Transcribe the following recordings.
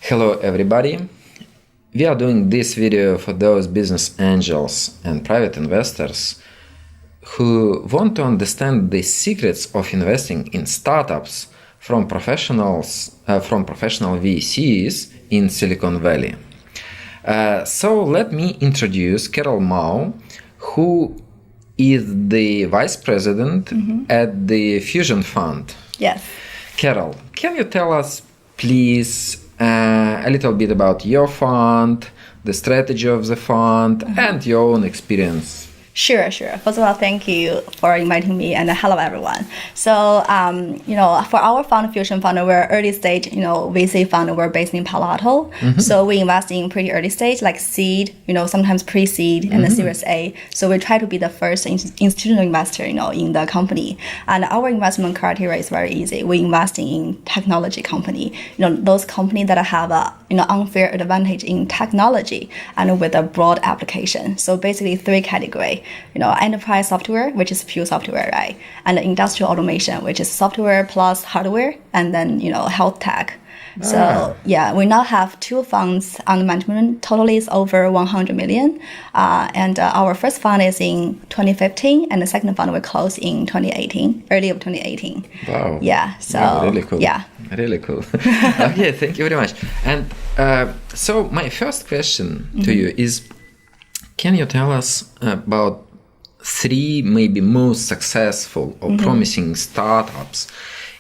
Hello everybody. We are doing this video for those business angels and private investors who want to understand the secrets of investing in startups from professional VCs in Silicon Valley. So let me introduce Carol Mao, who is the vice president at the Fusion Fund. Yes. Carol, can you tell us, please, a little bit about your fund, the strategy of the fund, and your own experience? Sure. First of all, thank you for inviting me, and hello everyone. So, for our fund, Fusion Fund, we're early stage, VC fund. We're based in Palo Alto. So we invest in pretty early stage, like seed, sometimes pre-seed and the Series A. So we try to be the first institutional investor, in the company. And our investment criteria is very easy. We invest in technology company, those companies that have a, unfair advantage in technology and with a broad application. So basically 3 categories. Enterprise software, which is pure software, right? And industrial automation, which is software plus hardware, and then, health tech. So, we now have 2 funds under management. Totally is over 100 million. And our first fund is in 2015, and the second fund will close in 2018, early of 2018. Wow. Yeah, so, really cool. Yeah. Really cool. Okay, thank you very much. And so my first question to you is, can you tell us about 3 maybe most successful or promising startups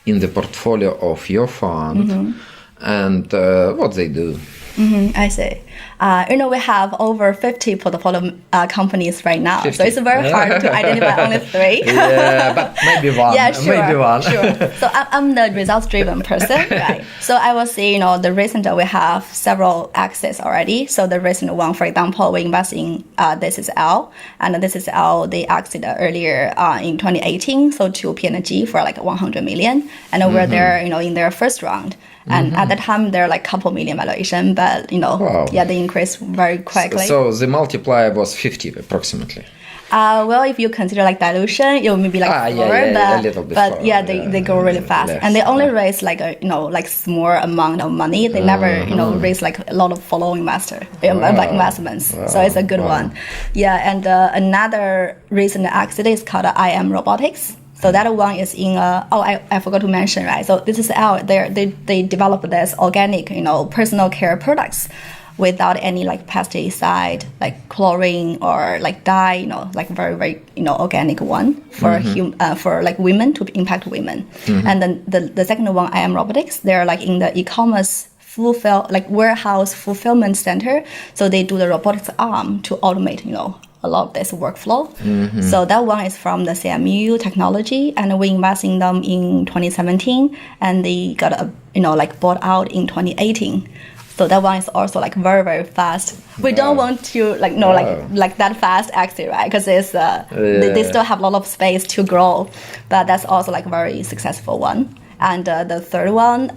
in the portfolio of your fund and what they do? I see. We have over 50 portfolio companies right now. 50. So it's very hard to identify only 3. Yeah, but maybe one. Yeah, sure. Maybe one. Sure. So I'm the results-driven person, right? So I will say, the recent we have several exits already. So the recent one, for example, we invest in This Is L, and This Is L, they exited earlier in 2018, so to P&G for like 100 million, and we're there, in their first round. And at that time, they're like couple million valuation, but they increased very quickly. So the multiplier was 50 approximately. Well, if you consider like dilution, it will maybe like 4, a little bit. But they grow really fast, and they only raise like a like small amount of money. They never raise like a lot of follow investor like investments. So it's a good one. Yeah, and another recent exit is called IM Robotics. So that one is in I forgot to mention, right? So this is they developed this organic, personal care products without any like pesticide, like chlorine or like dye, like very, very, organic one for for like women to impact women. And then the second one, IM Robotics, they're like in the e-commerce warehouse fulfillment center. So they do the robotics arm to automate, a lot of this workflow. So that one is from the CMU technology, and we invest in them in 2017, and they got bought out in 2018. So that one is also like very, very fast. We don't want to like that fast exit, right? Because it's they still have a lot of space to grow, but that's also like a very successful one. And the third one,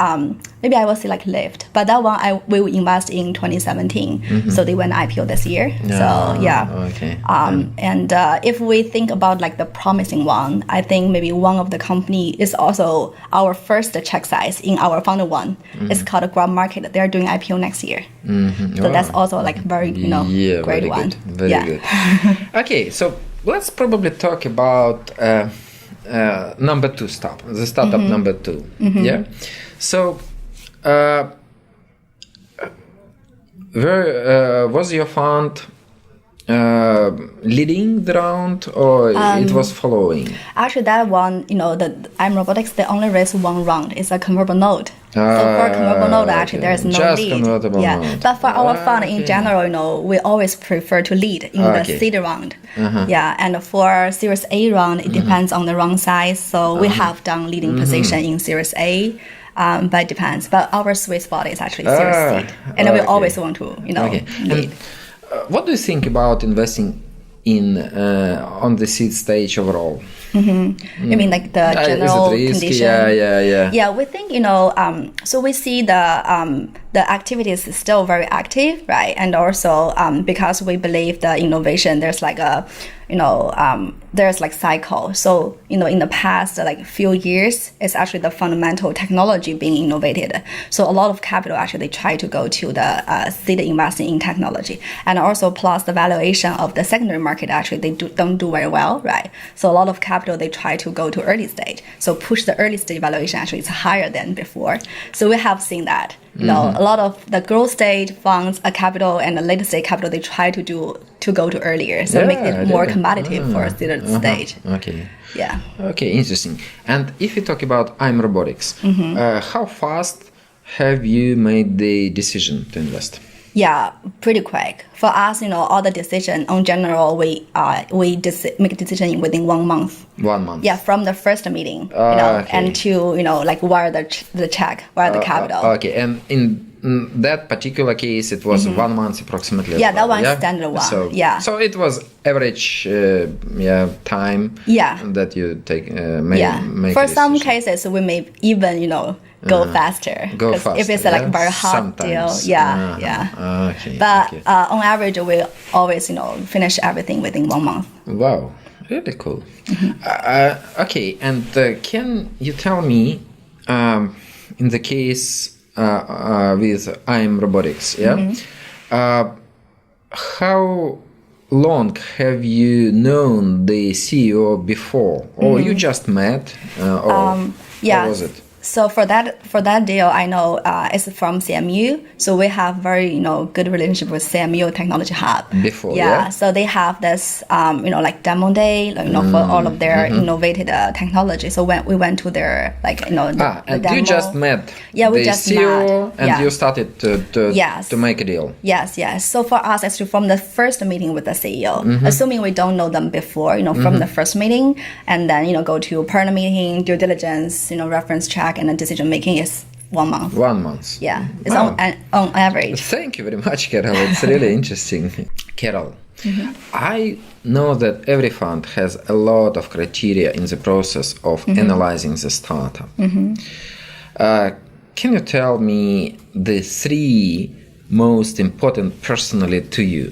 maybe I will say like Lyft, but that one we will invest in 2017. So they went IPO this year. So yeah. Okay. And if we think about like the promising one, I think maybe one of the company is also our first check size in our founder one. It's called Grab Market. They're doing IPO next year. So that's also like very great very one. Good. Very good. Okay, so let's probably talk about number 2 startup, the startup number 2. Yeah. So, where was your fund leading the round, or it was following? Actually, that one, the IM Robotics, they only raised 1 round. It's a convertible note. So for a convertible note, actually, there is no just lead. Convertible note. But for our fund in general, we always prefer to lead in the seed round. Yeah, and for Series A round, it depends on the round size. So we have done leading position in Series A. But it depends. But our sweet spot is actually Series seed, and we always want to, lead. And, what do you think about investing in on the seed stage overall? You mean like the general is it risky? condition? Yeah. Yeah, we think so we see the the activities is still very active, right? And also because we believe the innovation, there's like a, there's like cycle. So, in the past, like few years, it's actually the fundamental technology being innovated. So a lot of capital actually they try to go to the seed investing in technology. And also plus the valuation of the secondary market, actually they don't do very well, right? So a lot of capital, they try to go to early stage. So push the early stage valuation actually is higher than before. So we have seen that. A lot of the growth stage funds, capital, and the later stage capital, they try to go to earlier, so make it more competitive for seed stage. Okay. Yeah. Okay, interesting. And if you talk about I'm Robotics, how fast have you made the decision to invest? Yeah, pretty quick. For us, all the decision in general, we make a decision within 1 month. 1 month. Yeah, from the first meeting, okay. and to like wire the check, wire the capital. Okay, and in that particular case, it was 1 month approximately. Yeah, that one standard one. So it was average time. That you take. Make For some cases, we may even go faster. Go faster. If it's like very hot Sometimes. deal. Okay. But okay. On average, we always finish everything within 1 month. Wow, really cool. Okay, and can you tell me, in the case with I'm Robotics, how long have you known the CEO before, or you just met, or how was it? So for that deal, I know it's from CMU. So we have very good relationship with CMU Technology Hub. Before, So they have this like demo day, for all of their innovative technology. So when we went to their the and demo, you just met we the just CEO met. and you started to make a deal. Yes. So for us, actually, from the first meeting with the CEO, assuming we don't know them before, from the first meeting, and then go to partner meeting, due diligence, reference check, and the decision making is 1 month. 1 month. Yeah, it's on average. Thank you very much, Carol. It's really interesting. Carol, I know that every fund has a lot of criteria in the process of analyzing the startup. Can you tell me the 3 most important personally to you?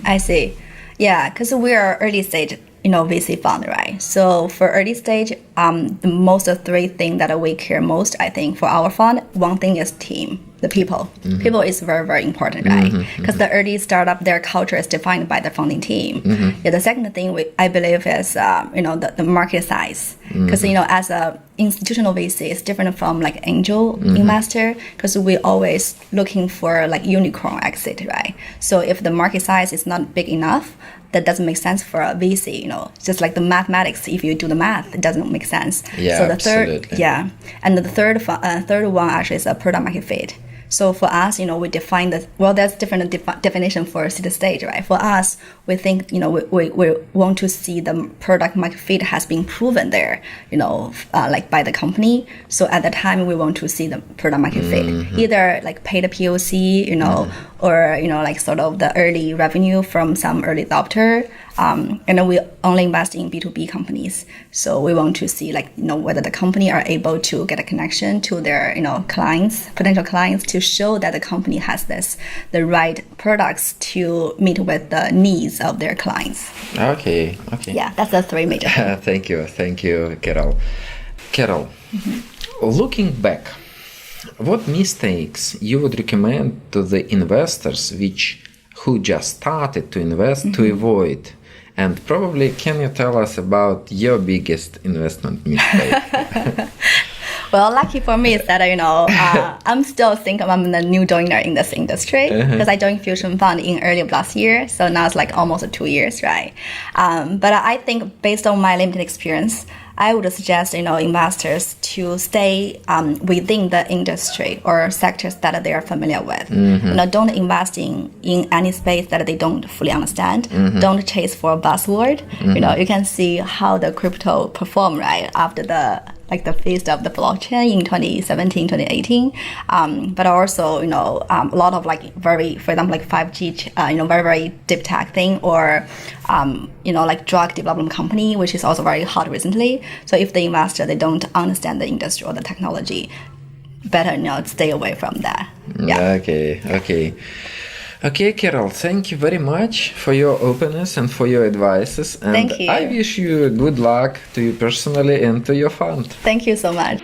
I see. Yeah, because we are early stage VC fund, right? So for early stage, the most of 3 things that we care most, I think, for our fund, one thing is team, the people. People is very, very important, right? Because the early startup, their culture is defined by the founding team. The second thing I believe is, the market size. Because, as a institutional VC, it's different from like angel investor, because we always looking for like unicorn exit, right? So if the market size is not big enough, that doesn't make sense for a VC, just like the mathematics. If you do the math, it doesn't make sense. Yeah, so the absolutely. And the third one actually is a product market fit. So for us, we define that's different definition for seed stage, right? For us, we think, we want to see the product market fit has been proven there, like by the company. So at the time, we want to see the product market fit, either like paid POC, or, like sort of the early revenue from some early adopter. And then we only invest in B2B companies. So we want to see whether the company are able to get a connection to their, clients, potential clients, to show that the company has the right products to meet with the needs of their clients. Okay. Yeah, that's the 3 major things. Thank you, Carol. Carol, looking back, what mistakes you would recommend to the investors who just started to invest to avoid? And probably, can you tell us about your biggest investment mistake? Well, lucky for me is that, I'm still thinking I'm the new joiner in this industry, because I joined Fusion Fund in early of last year. So now it's like almost 2 years, right? But I think based on my limited experience, I would suggest, investors to stay within the industry or sectors that they are familiar with. Don't invest in any space that they don't fully understand. Don't chase for a buzzword. You can see how the crypto performed, right, after the feast of the blockchain in 2017, 2018. But also, a lot of for example, 5G, very, very deep tech thing, or, drug development company, which is also very hot recently. So if the investor, they don't understand the industry or the technology, better, stay away from that. Yeah. Okay, Carol, thank you very much for your openness and for your advices. And thank you. I wish you good luck to you personally and to your fund. Thank you so much.